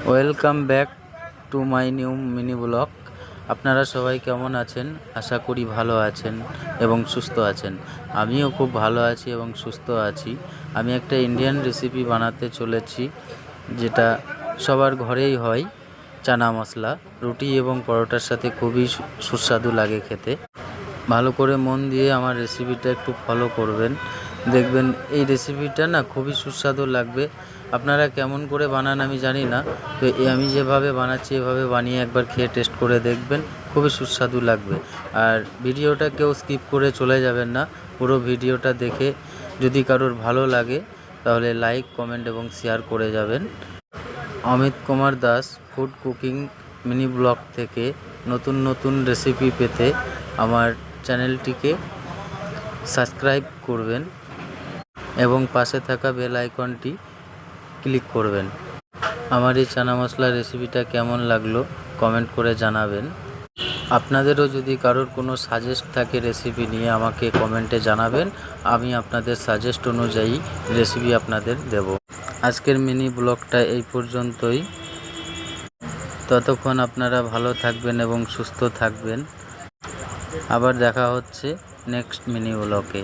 Welcome back to my new mini blog. আপনারা সবাই কেমন আছেন? আশা করি ভালো আছেন এবং সুস্থ আছেন। আমিও খুব ভালো আছি এবং সুস্থ আছি। আমি একটা ইন্ডিয়ান রেসিপি বানাতে চলেছি, যেটা সবার ঘরেই হয়। চানা মশলা রুটি এবং পরোটার সাথে খুবই সুস্বাদু লাগে খেতে। ভালো করে মন দিয়ে আমার রেসিপিটা একটু ফলো করবেন, দেখবেন এই রেসিপিটা না খুবই সুস্বাদু লাগবে। আপনারা কেমন করে বানান আমি জানি না, তো আমি যেভাবে বানাচ্ছি এভাবে বানিয়ে একবার খেয়ে টেস্ট করে দেখবেন, খুবই সুস্বাদু লাগবে। আর ভিডিওটা কেউ স্কিপ করে চলে যাবেন না, পুরো ভিডিওটা দেখে যদি কারোর ভালো লাগে তাহলে লাইক, কমেন্ট এবং শেয়ার করে যাবেন। Amit Kumar Das food cooking mini blog থেকে নতুন নতুন রেসিপি পেতে আমার চ্যানেলটিকে সাবস্ক্রাইব করবেন এবং পাশে থাকা বেল আইকনটি ক্লিক করবেন। আমার এই চানা মশলা রেসিপিটা কেমন লাগলো কমেন্ট করে জানাবেন। আপনাদেরও যদি কারোর কোনো সাজেস্ট থাকে রেসিপি নিয়ে আমাকে কমেন্টে জানাবেন, আমি আপনাদের সাজেস্ট অনুযায়ী রেসিপি আপনাদের দেব। আজকের মিনি ব্লগটা এই পর্যন্তই। ততক্ষণ আপনারা ভালো থাকবেন এবং সুস্থ থাকবেন। আবার দেখা হচ্ছে নেক্সট মিনি ব্লগে।